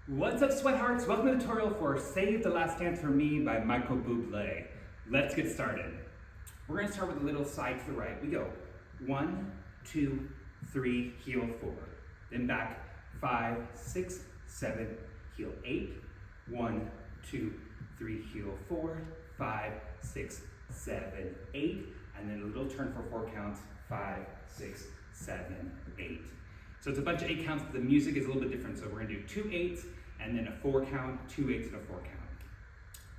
What's up, sweathearts? Welcome to the tutorial for Save the Last Dance for Me by Bublé. Let's get started. We're going to start with a little side to the right. We go 1, 2, 3, heel forward. Then back 5, 6, 7, heel 8. 1, 2, 3, heel forward. 5, 6, 7, 8. And then a little turn for 4 counts. 5, 6, 7, 8. So it's a bunch of 8 counts, but the music is a little bit different. So we're going to do 2 8s and then a 4 count, 2 8s and a 4 count.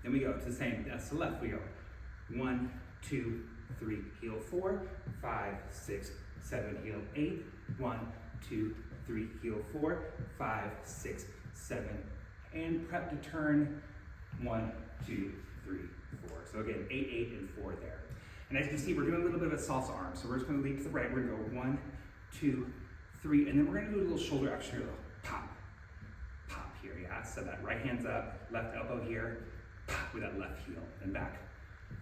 Then we go to the same, that's the left. We go 1, 2, 3, heel 4, 5, 6, 7, heel 8, 1, 2, 3, heel 4, 5, 6, 7, and prep to turn 1, 2, 3, 4. So again, 8, 8, and 4 there. And as you can see, we're doing a little bit of a salsa arm. So we're just going to lead to the right. We're going to go 1, 2, 3, and then we're going to do a little shoulder action here, a little pop, pop here, yeah. So that right hand's up, left elbow here, pop with that left heel, and back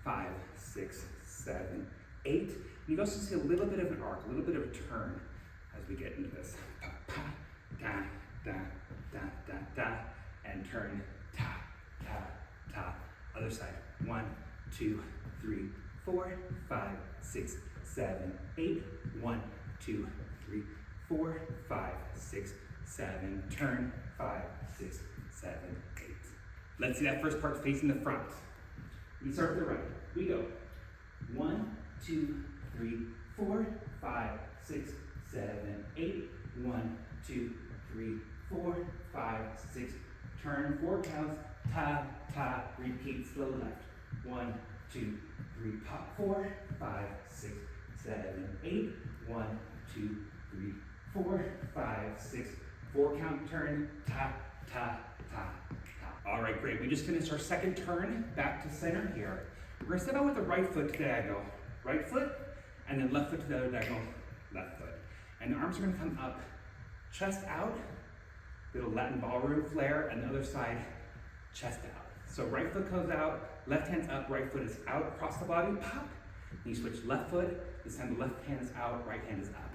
5, 6, 7, 8. And you also see a little bit of an arc, a little bit of a turn as we get into this. Pop, pop, da, da, da, da, da, and turn, ta, ta, ta. Other side, 1, 2, 3, 4, 5, 6, 7, 8. 1, 2, 3, 4, 5, 6, 7, turn, 5, 6, 7, 8. Let's see that first part facing the front. We start to the right. We go 1, 2, 3, 4, 5, 6, 7, 8. 1, 2, 3, 4, 5, 6, turn, 4 counts, ta, ta, repeat, slow left. 1, 2, 3, pop, 4, 5, 6, 7, 8. 1, 2, 3, 4, 5, 6, 4 count, turn, ta, ta, ta, ta. All right, great. We just finished our second turn, back to center here. We're gonna step out with the right foot to the diagonal, right foot, and then left foot to the other diagonal, left foot. And the arms are gonna come up, chest out, little Latin ballroom flare, and the other side, chest out. So right foot comes out, left hand's up, right foot is out across the body, pop. And you switch left foot, this time the left hand is out, right hand is up.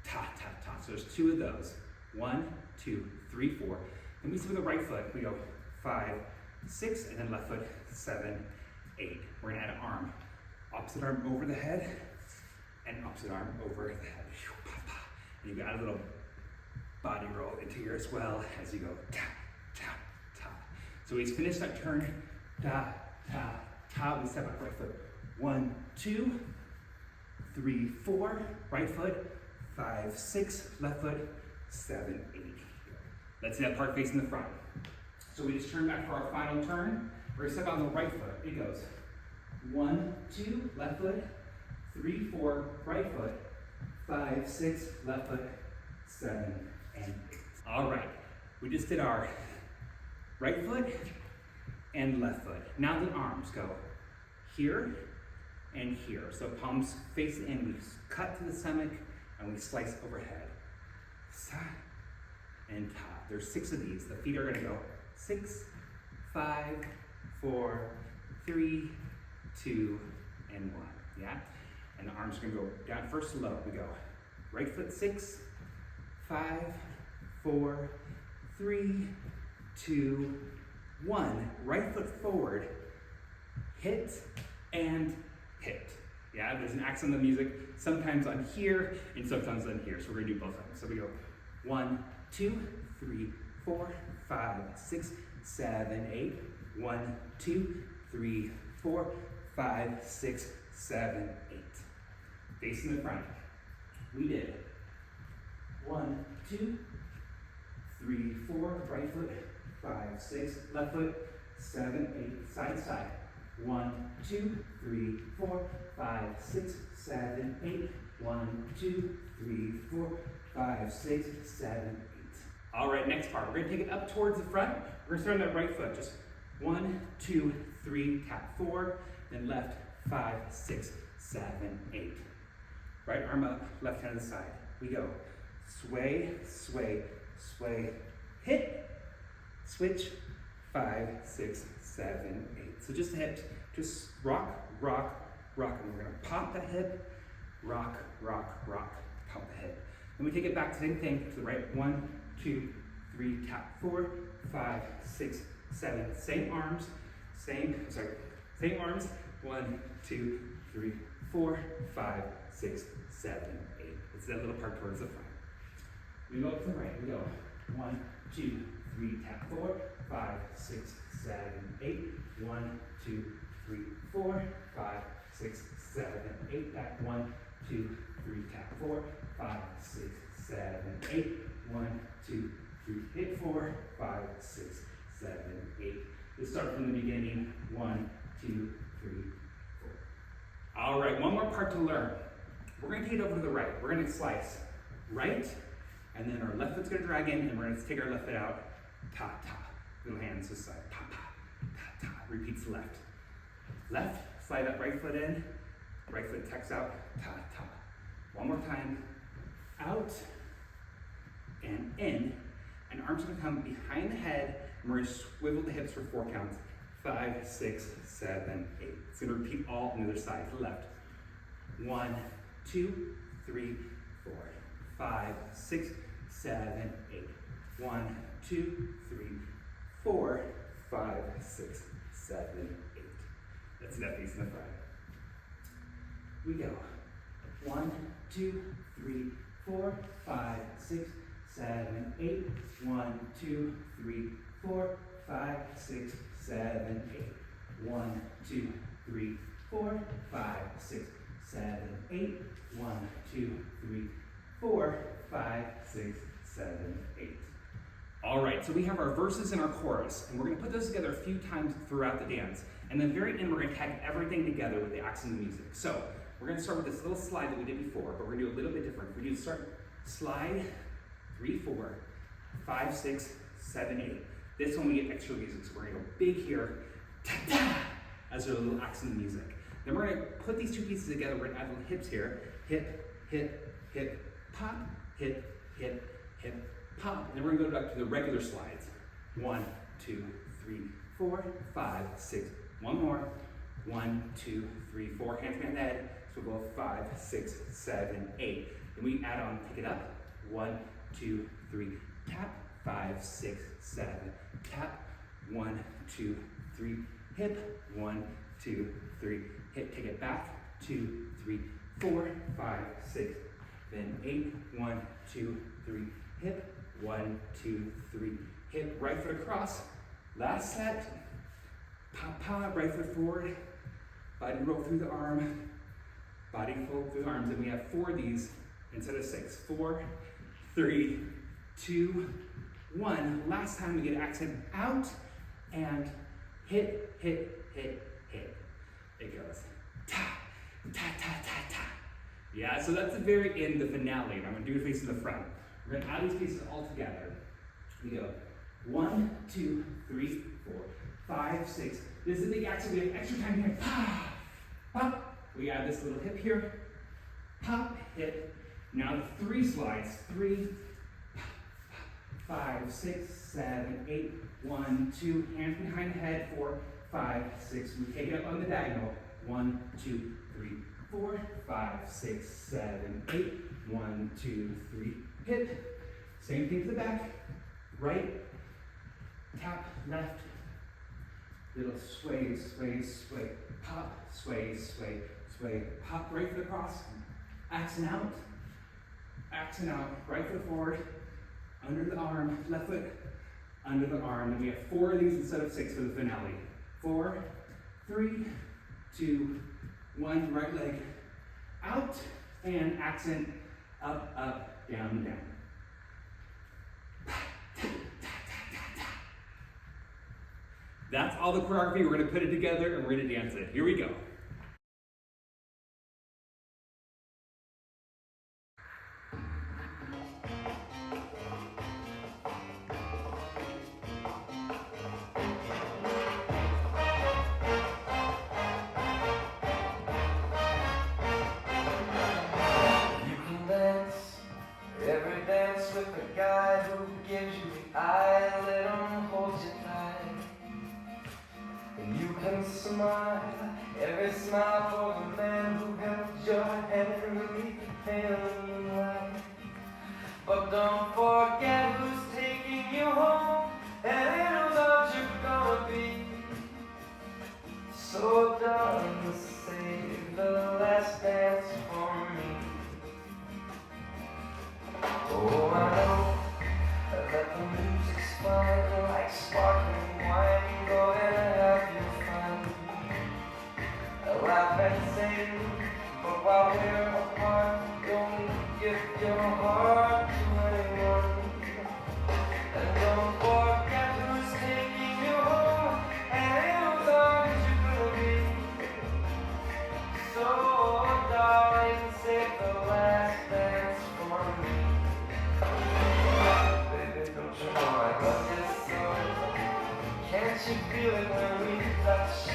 Ta, ta, ta. So there's 2 of those. 1, 2, 3, 4. Then we see with the right foot, we go 5, 6, and then left foot, 7, 8. We're gonna add an arm. Opposite arm over the head, and opposite arm over the head. And you got a little body roll into here as well as you go ta, ta, ta. So we finish that turn, ta, ta, ta. We step out right foot. 1, 2, 3, 4. Right foot. 5, 6. Left foot. 7, 8. Let's see that part facing the front. So we just turn back for our final turn. We're gonna step on the right foot. It goes 1, 2. Left foot. 3, 4. Right foot. 5, 6. Left foot. 7, and 8. All right. We just did our right foot and left foot. Now the arms go here and here. So palms face in, we cut to the stomach and we slice overhead. Sa and ta. There's 6 of these. The feet are gonna go 6, 5, 4, 3, 2, and 1. Yeah? And the arms are gonna go down first low. We go right foot 6, 5, 4, 3, 2, 1. Right foot forward, hit and hit. Yeah, there's an accent on the music, sometimes on here and sometimes on here. So we're gonna do both of them. So we go 1, 2, 3, 4, 5, 6, 7, 8. 1, 2, 3, 4, 5, 6, 7, 8. Facing the front. We did 1, 2, 3, 4, right foot, 5, 6, left foot, 7, 8, side to side. 1, 2, 3, 4, 5, 6, 7, 8. 1, 2, 3, 4, 5, 6, 7, 8. All right, next part. We're gonna take it up towards the front. We're gonna start on that right foot. Just 1, 2, 3, tap 4, then left, 5, 6, 7, 8. Right arm up, left hand to the side. We go sway, sway, sway, hit, switch, 5, 6, 7, 8. So just a hip, just rock, rock, rock. And we're gonna pop that hip, rock, rock, rock, pop the hip. Then we take it back to the same thing to the right. 1, 2, 3, tap, 4, 5, 6, 7. Same arms, same arms. 1, 2, 3, 4, 5, 6, 7, 8. It's that little part towards the front. We go up to the right, we go 1, 2, 3, tap, 4, 5, 6, 7, 8. 1, 2, 3, 4, 5, 6, 7, 8. Back 1, 2, 3, tap, 4, 5, 6, 7, 8. 1, 2, 3, hit 4, 5, 6, 7, 8. Let's start from the beginning. 1, 2, 3, 4. All right, one more part to learn. We're going to take it over to the right. We're going to slice right, and then our left foot's going to drag in, and we're going to take our left foot out. Ta ta. Little hands this side. Ta ta. Ta ta. Repeats left. Left. Slide that right foot in. Right foot tucks out. Ta ta. One more time. Out and in. And arms are going to come behind the head, and we're going to swivel the hips for 4 counts. 5, 6, 7, 8. It's going to repeat all on the other side to the left. 1, 2, 3, 4, 5, 6, 7, 8. 1, 2, 3, 4, 5, 6, 7, 8. That's enough piece in the front. We go. 1, 2, 3, 4, 5, 6, 7, 8. 1, 2, 3, 4, 5, 6, 7, 8. 1, 2, 3, 4, 5, 6, 7, 8. 1, 2, 3, 4, 5, 6, 7, 8. All right, so we have our verses and our chorus, and we're going to put those together a few times throughout the dance. And then very end, we're going to tag everything together with the accent of the music. So we're going to start with this little slide that we did before, but we're going to do a little bit different. We're going to start slide 3, 4, 5, 6, 7, 8. This one we get extra music, so we're going to go big here, ta-da, as a little accent of the music. Then we're going to put these two pieces together. We're going to add little hips here. Hip, hip, hip, pop, hip, hip, hip, pop. And then we're going to go back to the regular slides. 1, 2, 3, 4, 5, 6. One more. 1, 2, 3, 4. Hands behind the head. So we'll go 5, 6, 7, 8. Then we add on, pick it up. 1, 2, 3, tap. 5, 6, 7, tap. 1, 2, 3, hip. 1, 2, 3, hip. Take it back. 2, 3, 4, 5, 6, then 8. 1, 2, 3, hip. 1, 2, 3, hip. Right foot across. Last set. Pop, pop. Right foot forward. Body roll through the arm. Body fold through the arms. And we have 4 of these instead of 6. 4, 3, 2, 1. Last time we get accent out and hit, hit, hit, hit. It goes ta, ta, ta, ta, ta. Yeah, so that's the very end, the finale. And I'm going to do a piece in the front. We're going to add these pieces all together. We go 1, 2, 3, 4, 5, 6. This is a big accent. We have extra time here. Pop, pop. We add this little hip here. Pop, hip. Now the 3 slides. 3, 5, 6, 7, 8. 1, 2. Hands behind the head. 4, 5, 6. We take it up on the diagonal. 1, 2, 3, 4, 5, 6, 7, 8. 1, 2, 3. Hip. Same thing to the back. Right. Tap. Left. Little sway, sway, sway. Pop. Sway, sway, sway. Pop. Right foot across. Accent out. Accent out. Right foot forward. Under the arm. Left foot under the arm. And we have 4 of these instead of 6 for the finale. 4, 3, 2, 1. Right leg out. And accent up, up, down, down. That's all the choreography. We're going to put it together and we're going to dance it. Here we go. Smile, every smile for the man who held your hand beneath the failing light. But don't forget who's taking you home, and it was all you're gonna be. So darling, save the last dance for me. Oh, I know that the music's fine, like sparkling wine. Go and have your fun, laugh and sing, but while we're apart, don't give your heart to anyone. And don't forget who's taking you home, and who's on you gonna be. So darling, save the last dance for me. Baby, don't you know I love you so? Can't you feel it when we touch?